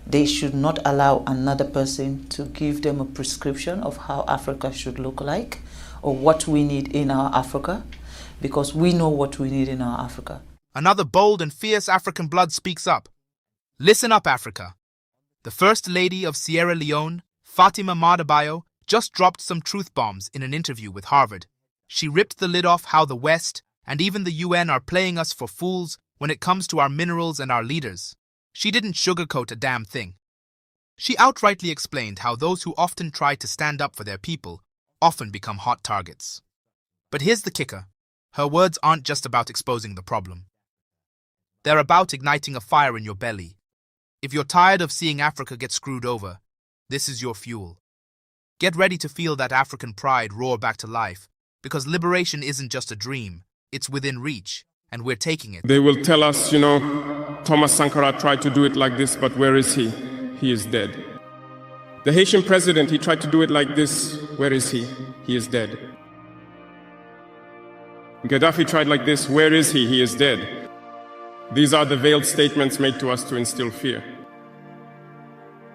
They should not allow another person to give them a prescription of how Africa should look like or what we need in our Africa, because we know what we need in our Africa. Another bold and fierce African blood speaks up. Listen up, Africa. The First Lady of Sierra Leone, Fatima Madabayo, just dropped some truth bombs in an interview with Harvard. She ripped the lid off how the West and even the UN are playing us for fools when it comes to our minerals and our leaders. She didn't sugarcoat a damn thing. She outrightly explained how those who often try to stand up for their people often become hot targets. But here's the kicker. Her words aren't just about exposing the problem. They're about igniting a fire in your belly. If you're tired of seeing Africa get screwed over, this is your fuel. Get ready to feel that African pride roar back to life, because liberation isn't just a dream, it's within reach, and we're taking it. They will tell us, Thomas Sankara tried to do it like this, but where is he? He is dead. The Haitian president, he tried to do it like this. Where is he? He is dead. Gaddafi tried like this. Where is he? He is dead. These are the veiled statements made to us to instill fear.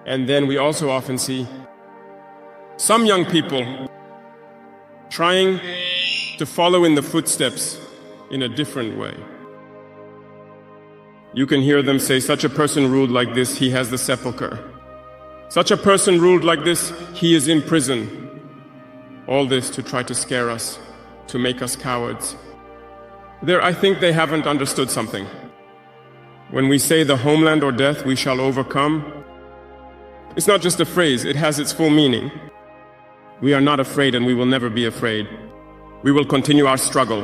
And then we also often see some young people trying to follow in the footsteps in a different way. You can hear them say, such a person ruled like this, he has the sepulchre. Such a person ruled like this, he is in prison. All this to try to scare us, to make us cowards. I think they haven't understood something. When we say the homeland or death, we shall overcome, it's not just a phrase, it has its full meaning. We are not afraid and we will never be afraid. We will continue our struggle.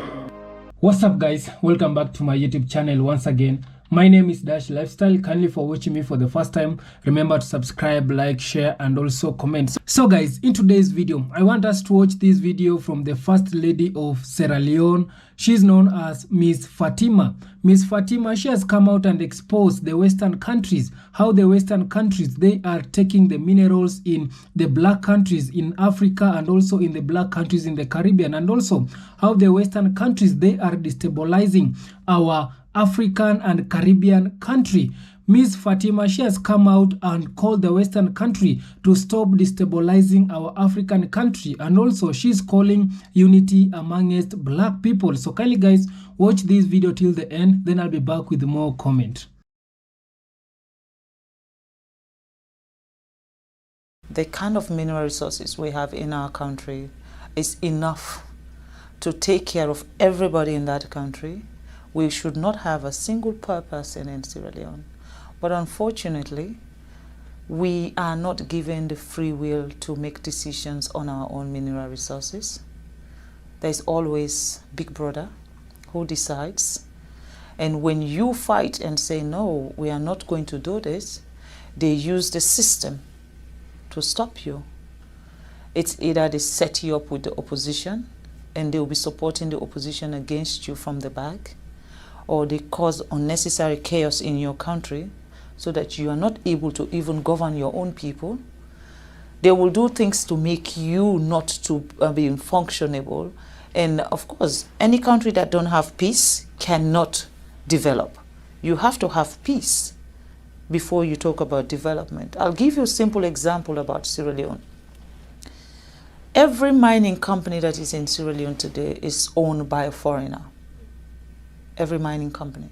What's up, guys? Welcome back to my YouTube channel once again. My name is Dash Lifestyle. Kindly for watching me for the first time, remember to subscribe, like, share and also comment. So guys, in today's video, I want us to watch this video from the First Lady of Sierra Leone. She's known as Miss Fatima. Miss Fatima, she has come out and exposed the Western countries, how the Western countries, they are taking the minerals in the black countries in Africa and also in the black countries in the Caribbean, and also how the Western countries, they are destabilizing our African and Caribbean country. Miss Fatima, she has come out and called the Western country to stop destabilizing our African country, and also she's calling unity amongst black people. So kindly guys, watch this video till the end, then I'll be back with more comment. The kind of mineral resources we have in our country is enough to take care of everybody in that country. We should not have a single poor person in Sierra Leone. But unfortunately, we are not given the free will to make decisions on our own mineral resources. There's always Big Brother who decides. And when you fight and say, no, we are not going to do this, they use the system to stop you. It's either they set you up with the opposition and they'll be supporting the opposition against you from the back, or they cause unnecessary chaos in your country so that you are not able to even govern your own people. They will do things to make you not to be functionable. And of course, any country that don't have peace cannot develop. You have to have peace before you talk about development. I'll give you a simple example about Sierra Leone. Every mining company that is in Sierra Leone today is owned by a foreigner. Every mining company.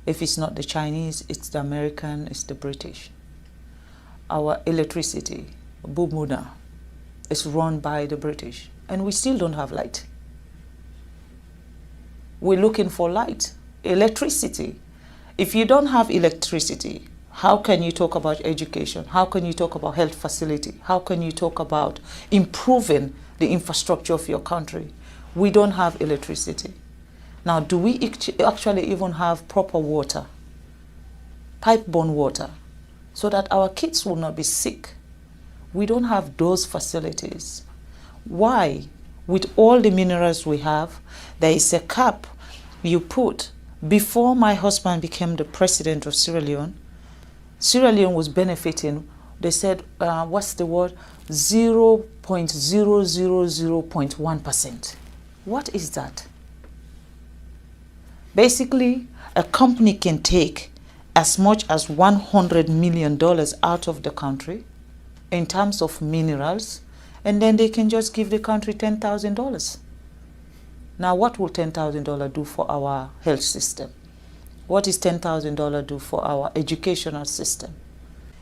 If it's not the Chinese, it's the American, it's the British. Our electricity, Bumuna, is run by the British, and we still don't have light. We're looking for light, electricity. If you don't have electricity, how can you talk about education? How can you talk about health facility? How can you talk about improving the infrastructure of your country? We don't have electricity. Now, do we actually even have proper water, pipe-borne water, so that our kids will not be sick? We don't have those facilities. Why? With all the minerals we have, there is a cap you put. Before my husband became the president of Sierra Leone was benefiting, they said, what's the word? 0.000.1%. What is that? Basically, a company can take as much as $100 million out of the country in terms of minerals, and then they can just give the country $10,000. Now, what will $10,000 do for our health system? What is $10,000 do for our educational system?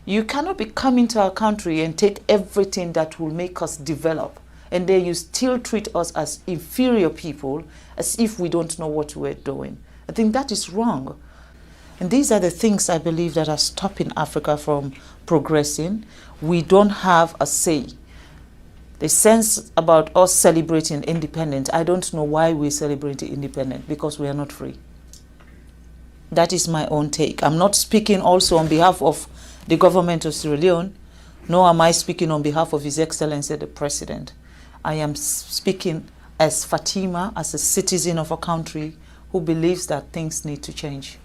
You cannot be coming to our country and take everything that will make us develop, and then you still treat us as inferior people, as if we don't know what we're doing. I think that is wrong. And these are the things I believe that are stopping Africa from progressing. We don't have a say. The sense about us celebrating independence, I don't know why we celebrate independence, because we are not free. That is my own take. I'm not speaking also on behalf of the government of Sierra Leone, nor am I speaking on behalf of His Excellency the President. I am speaking as Fatima, as a citizen of a country who believes that things need to change.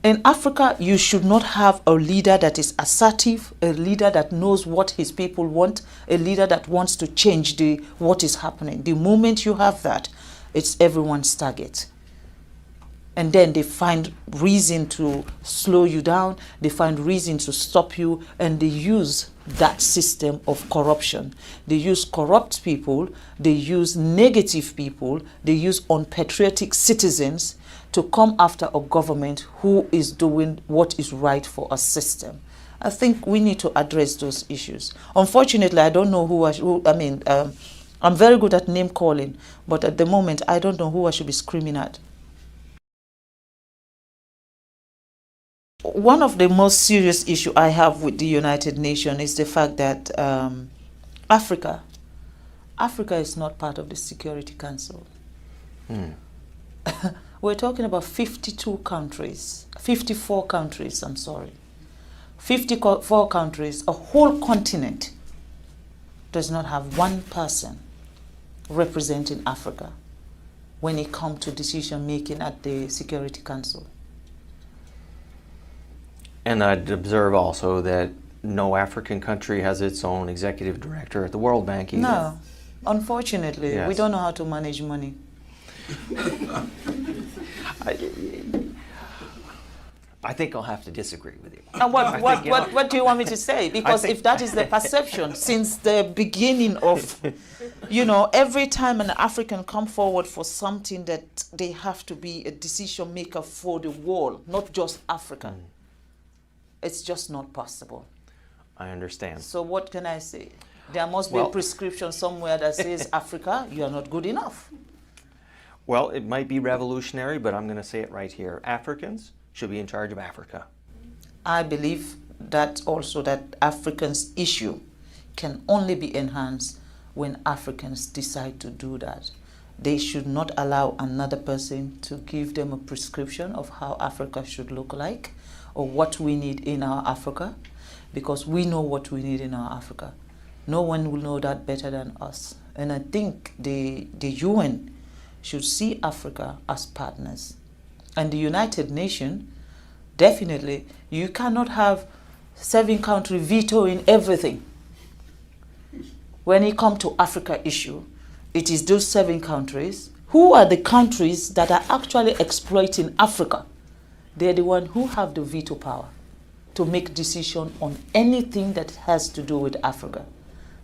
In Africa, you should not have a leader that is assertive, a leader that knows what his people want, a leader that wants to change what is happening. The moment you have that, it's everyone's target. And then they find reason to slow you down, they find reason to stop you, and they use that system of corruption. They use corrupt people, they use negative people, they use unpatriotic citizens to come after a government who is doing what is right for a system. I think we need to address those issues. Unfortunately, I don't know I'm very good at name calling, but at the moment, I don't know who I should be screaming at. One of the most serious issues I have with the United Nations is the fact that Africa is not part of the Security Council. We're talking about 54 countries, I'm sorry. 54 countries, a whole continent does not have one person representing Africa when it comes to decision making at the Security Council. And I'd observe also that no African country has its own executive director at the World Bank either. No, unfortunately, yes. We don't know how to manage money. I think I'll have to disagree with you. And what do you want me to say? Because if that is the perception since the beginning of, every time an African come forward for something, that they have to be a decision maker for the world, not just Africa. It's just not possible. I understand. So what can I say? There must be a prescription somewhere that says, Africa, you are not good enough. Well, it might be revolutionary, but I'm going to say it right here. Africans should be in charge of Africa. I believe that also that Africans' issue can only be enhanced when Africans decide to do that. They should not allow another person to give them a prescription of how Africa should look like or what we need in our Africa, because we know what we need in our Africa. No one will know that better than us. And I think the UN should see Africa as partners. And the United Nations, definitely, you cannot have 7 countries vetoing everything. When it comes to Africa issue, it is those 7 countries. Who are the countries that are actually exploiting Africa? They're the ones who have the veto power to make decision on anything that has to do with Africa.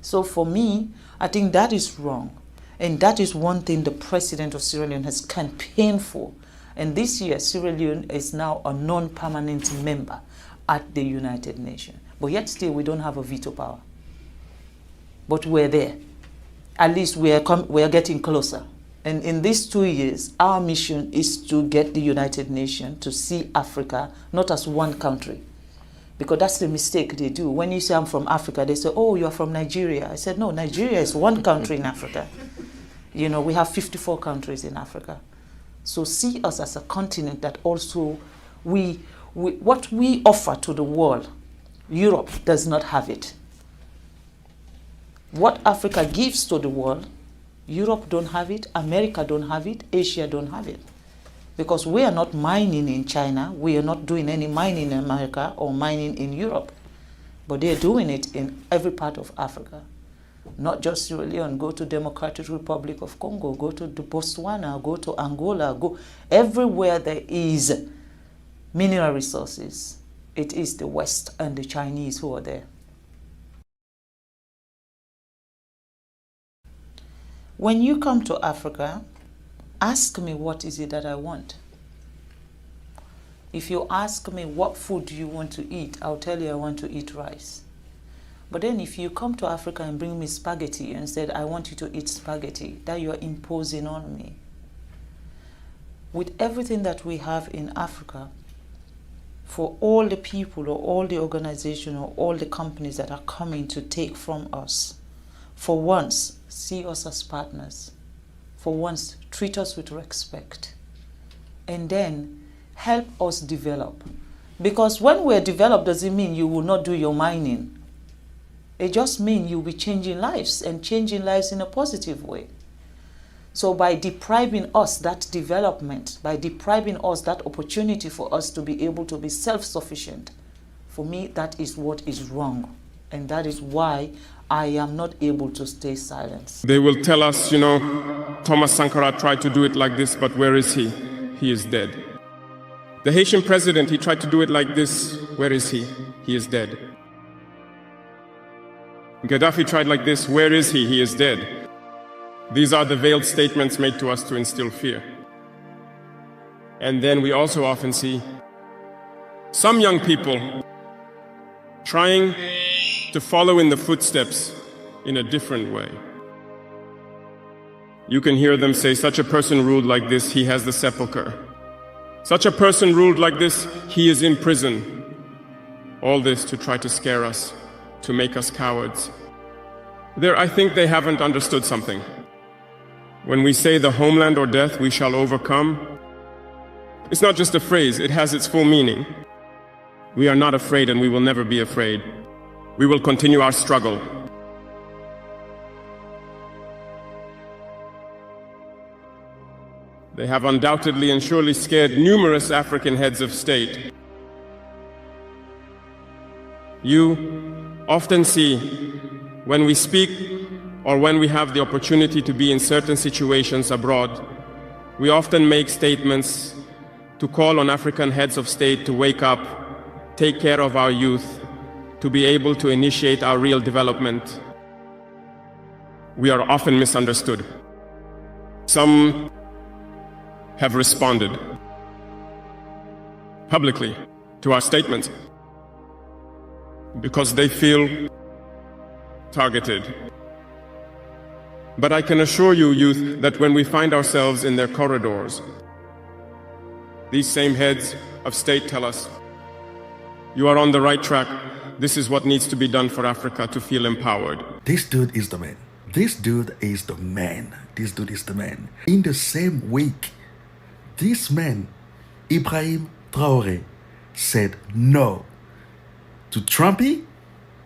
So for me, I think that is wrong. And that is one thing the president of Sierra Leone has campaigned for. And this year, Sierra Leone is now a non-permanent member at the United Nations. But yet still, we don't have a veto power. But we're there. At least we are getting closer. And in these 2 years, our mission is to get the United Nations to see Africa not as one country. Because that's the mistake they do. When you say I'm from Africa, they say, oh, you're from Nigeria. I said, no, Nigeria is one country in Africa. We have 54 countries in Africa. So see us as a continent that also, what we offer to the world, Europe does not have it. What Africa gives to the world, Europe don't have it, America don't have it, Asia don't have it. Because we are not mining in China, we are not doing any mining in America or mining in Europe. But they're doing it in every part of Africa. Not just Sierra Leone, go to Democratic Republic of Congo, go to Botswana, go to Angola, go everywhere there is mineral resources. It is the West and the Chinese who are there. When you come to Africa, ask me what is it that I want. If you ask me what food do you want to eat, I'll tell you I want to eat rice. But then if you come to Africa and bring me spaghetti and said, I want you to eat spaghetti, that you are imposing on me. With everything that we have in Africa, for all the people or all the organizations or all the companies that are coming to take from us, for once, see us as partners. For once, treat us with respect. And then help us develop. Because when we're developed, doesn't mean you will not do your mining. It just means you'll be changing lives and changing lives in a positive way. So by depriving us that development, by depriving us that opportunity for us to be able to be self-sufficient, for me, that is what is wrong. And that is why I am not able to stay silent. They will tell us, Thomas Sankara tried to do it like this, but where is he? He is dead. The Haitian president, he tried to do it like this. Where is he? He is dead. Gaddafi tried like this. Where is he? He is dead. These are the veiled statements made to us to instill fear. And then we also often see some young people trying to follow in the footsteps in a different way. You can hear them say, such a person ruled like this, he has the sepulchre. Such a person ruled like this, he is in prison. All this to try to scare us, to make us cowards. I think they haven't understood something. When we say the homeland or death, we shall overcome, it's not just a phrase, it has its full meaning. We are not afraid and we will never be afraid. We will continue our struggle. They have undoubtedly and surely scared numerous African heads of state. You often see when we speak or when we have the opportunity to be in certain situations abroad, we often make statements to call on African heads of state to wake up, take care of our youth, to be able to initiate our real development. We are often misunderstood. Some have responded publicly to our statements because they feel targeted. But I can assure you, youth, that when we find ourselves in their corridors, these same heads of state tell us, you are on the right track. This is what needs to be done for Africa to feel empowered. This dude is the man. This dude is the man. This dude is the man. In the same week, this man, Ibrahim Traoré, said no to Trumpy,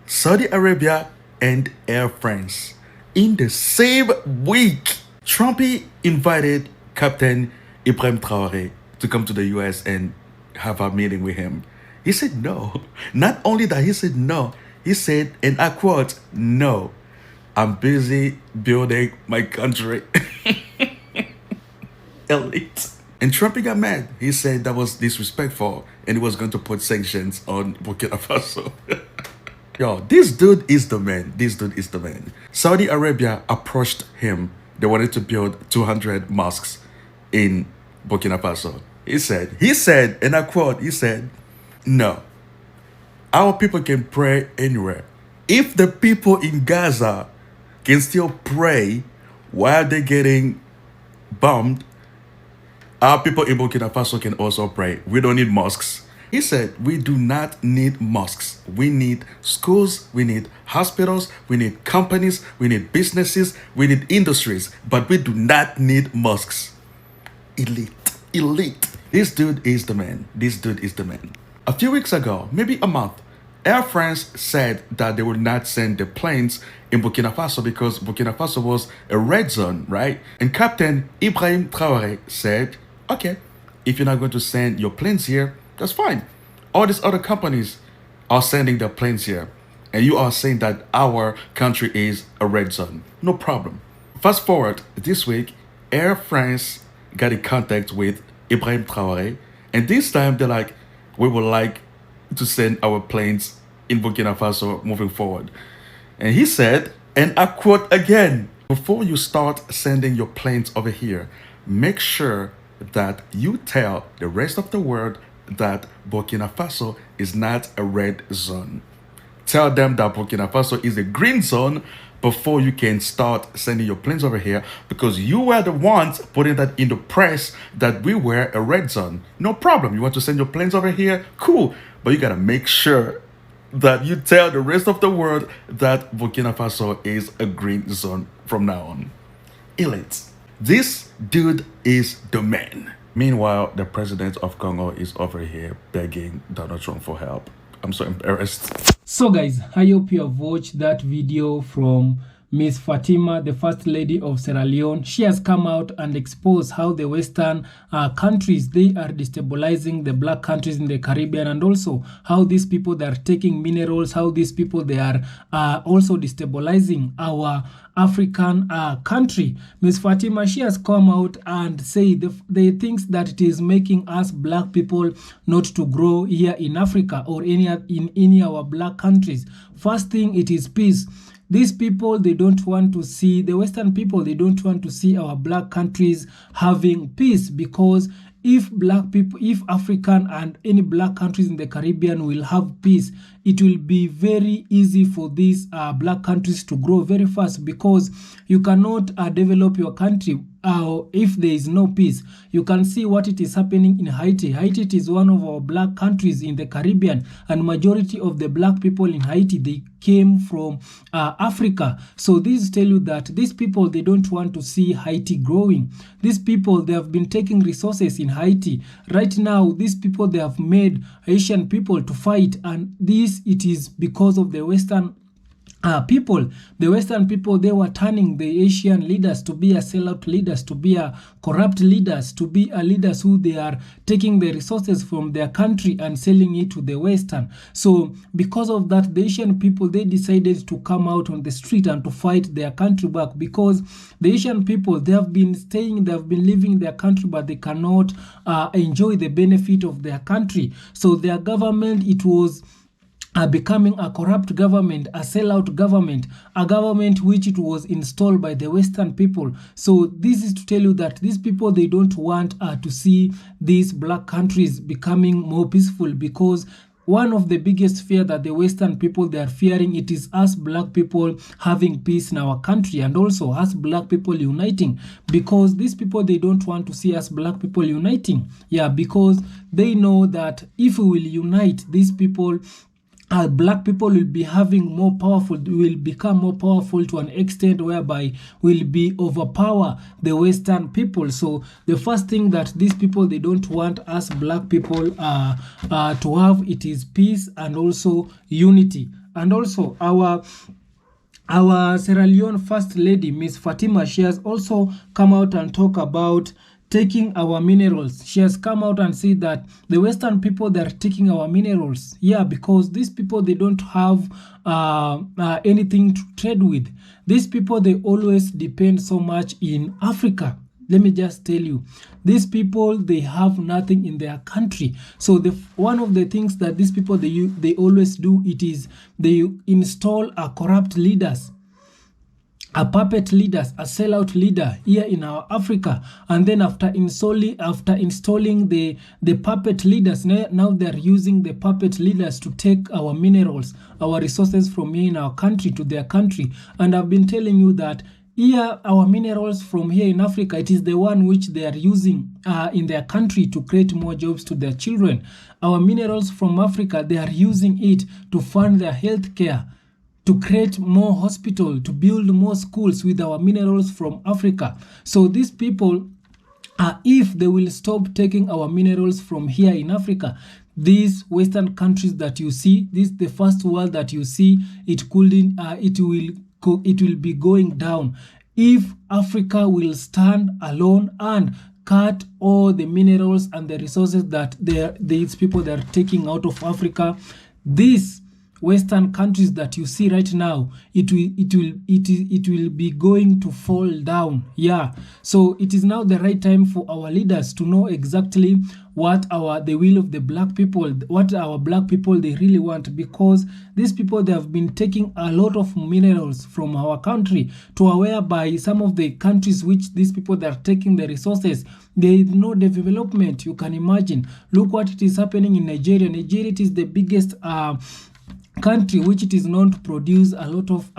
Saudi Arabia, and Air France. In the same week, Trumpy invited Captain Ibrahim Traoré to come to the US and have a meeting with him. He said no. Not only that, he said no. He said, and I quote, no, I'm busy building my country. Elite. And Trumpy got mad. He said that was disrespectful and he was going to put sanctions on Burkina Faso. Yo, this dude is the man. This dude is the man. Saudi Arabia approached him. They wanted to build 200 mosques in Burkina Faso. He said, and I quote, he said, no, our people can pray anywhere. If the people in Gaza can still pray while they're getting bombed, our people in Burkina Faso can also pray. We don't need mosques. He said, we do not need mosques. We need schools, we need hospitals, we need companies, we need businesses, we need industries, but we do not need mosques. Elite. Elite. This dude is the man. This dude is the man. A few weeks ago, maybe a month, Air France said that they would not send the planes in Burkina Faso because Burkina Faso was a red zone, right? And Captain Ibrahim Traoré said, okay, if you're not going to send your planes here, that's fine. All these other companies are sending their planes here. And you are saying that our country is a red zone. No problem. Fast forward this week, Air France got in contact with Ibrahim Traoré, and this time they're like, we would like to send our planes in Burkina Faso moving forward. And he said, and I quote again, before you start sending your planes over here, make sure that you tell the rest of the world that Burkina Faso is not a red zone. Tell them that Burkina Faso is a green zone before you can start sending your planes over here, because you were the ones putting that in the press that we were a red zone. No problem. You want to send your planes over here? Cool. But you got to make sure that you tell the rest of the world that Burkina Faso is a green zone from now on. Elite. This dude is the man. Meanwhile, the president of Congo is over here begging Donald Trump for help. I'm so embarrassed. So guys, I hope you have watched that video from Miss Fatima, the First Lady of Sierra Leone. She has come out and exposed how the Western countries, they are destabilizing the black countries in the Caribbean, and also how these people, they are taking minerals, how these people, they are also destabilizing our African country. Miss Fatima, she has come out and say the things that it is making us black people not to grow here in Africa or in any our black countries. First thing, it is peace. These people, they don't want to see, the Western people, they don't want to see our black countries having peace, because if black people, if African and any black countries in the Caribbean will have peace, it will be very easy for these black countries to grow very fast, because you cannot develop your country if there is no peace. You can see what it is happening in Haiti. Haiti is one of our black countries in the Caribbean, and majority of the black people in Haiti, they came from Africa. So these tell you that these people, they don't want to see Haiti growing. These people, they have been taking resources in Haiti. Right now, these people, they have made Haitian people to fight, and this, it is because of the Western people. The Western people, they were turning the Asian leaders to be a sellout leaders, to be a corrupt leaders, to be a leaders who they are taking the resources from their country and selling it to the Western. So because of that, the Asian people, they decided to come out on the street and to fight their country back, because the Asian people, they have been staying, they have been living in their country, but they cannot enjoy the benefit of their country. So their government, it was becoming a corrupt government, a sellout government, a government which it was installed by the Western people. So this is to tell you that these people, they don't want to see these black countries becoming more peaceful, because one of the biggest fear that the Western people, they are fearing, it is us black people having peace in our country, and also us black people uniting, because these people, they don't want to see us black people uniting. Yeah, because they know that if we will unite, these people, black people will be having more powerful, will become more powerful to an extent whereby will be overpower the Western people. So the first thing that these people, they don't want us black people to have, it is peace and also unity. And also our Sierra Leone First Lady, Miss Fatima, she has also come out and talk about taking our minerals. She has come out and said that the Western people, they are taking our minerals. Yeah, because these people, they don't have anything to trade with. These people, they always depend so much in Africa. Let me just tell you, these people, they have nothing in their country. So one of the things that these people, they always do, it is they install a corrupt leaders, a puppet leaders, a sellout leader here in our Africa, and then after installing the puppet leaders, now they're using the puppet leaders to take our minerals, our resources from here in our country to their country. And I've been telling you that here, our minerals from here in Africa, it is the one which they are using in their country to create more jobs to their children. Our minerals from Africa, they are using it to fund their health care, to create more hospital, to build more schools with our minerals from Africa. So these people, if they will stop taking our minerals from here in Africa, these Western countries that you see, the first world that you see, it will be going down. If Africa will stand alone and cut all the minerals and the resources that these people, they are taking out of Africa, this Western countries that you see right now, it will be going to fall down. Yeah, so it is now the right time for our leaders to know exactly what the will of the black people, what our black people they really want, because these people, they have been taking a lot of minerals from our country, to whereby some of the countries which these people they are taking the resources, there is no development. You can imagine, look what it is happening in Nigeria. Nigeria, it is the biggest country which it is known to produce a lot of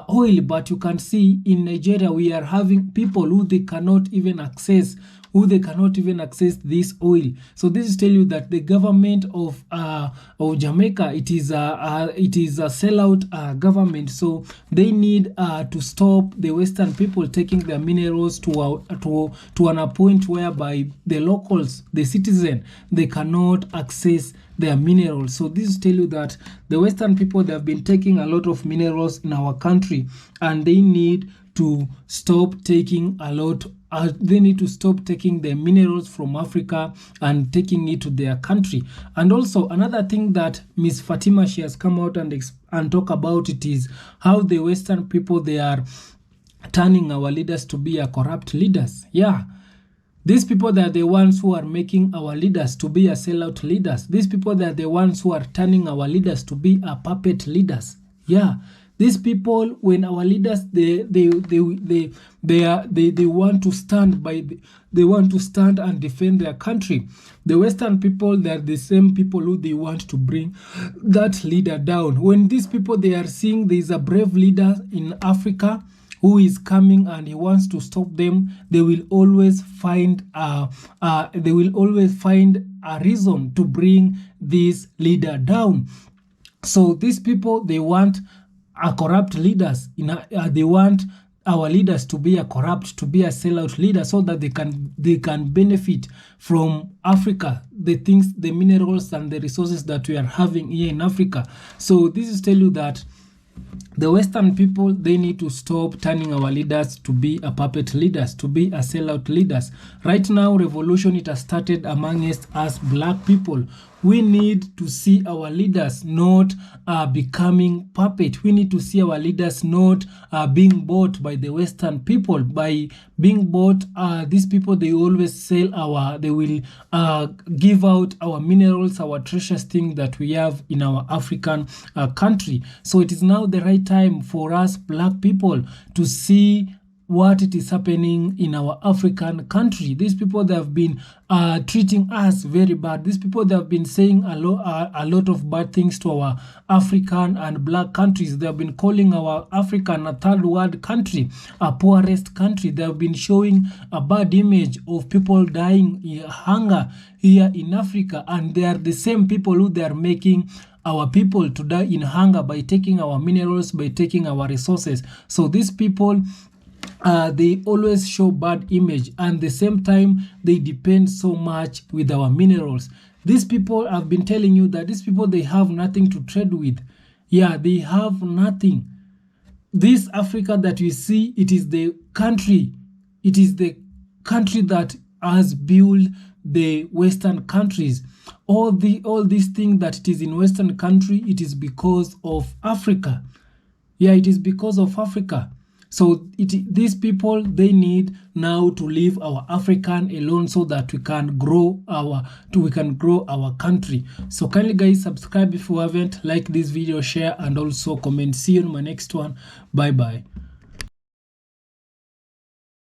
oil, but you can see in Nigeria we are having people who they cannot even access this oil. So this is tell you that the government of Jamaica, it is a sellout government. So they need to stop the Western people taking their minerals to an point whereby the locals, the citizen, they cannot access their minerals. So this tell you that the Western people, they have been taking a lot of minerals in our country, and they need to stop taking they need to stop taking the minerals from Africa and taking it to their country. And also another thing that Miss Fatima, she has come out and talk about it, is how the Western people, they are turning our leaders to be a corrupt leaders. Yeah, these people, they are the ones who are making our leaders to be a sellout leaders. These people, they are the ones who are turning our leaders to be a puppet leaders. Yeah, these people, when our leaders they want to stand they want to stand and defend their country, the Western people, they are the same people who they want to bring that leader down. When these people, they are seeing there is a brave leader in Africa who is coming and he wants to stop them, they will always find a reason to bring this leader down. So these people, they want a corrupt leaders. They want our leaders to be a sellout leader, so that they can benefit from Africa, the things, the minerals and the resources that we are having here in Africa. So this is tell you that the Western people, they need to stop turning our leaders to be a puppet leaders, to be a sellout leaders. Right now, revolution, it has started amongst us black people. We need to see our leaders not becoming puppet. We need to see our leaders not being bought by the Western people. By being bought, these people, they always sell they will give out our minerals, our precious things that we have in our African country. So it is now the right time for us black people to see what it is happening in our African country. These people, they have been treating us very bad. These people, they have been saying a lot of bad things to our African and black countries. They have been calling our African a third world country, a poorest country. They have been showing a bad image of people dying in hunger here in Africa, and they are the same people who they are making our people to die in hunger by taking our minerals, by taking our resources. So these people, they always show bad image, and at the same time they depend so much with our minerals. These people, I've been telling you that these people, they have nothing to trade with. Yeah, they have nothing. This Africa that we see, it is the country that has built the Western countries. All these things that it is in Western country, it is because of Africa. Yeah, it is because of Africa. So these people, they need now to leave our African alone, so that we can grow our country. So kindly guys, subscribe if you haven't, like this video, share, and also comment. See you in my next one. Bye bye.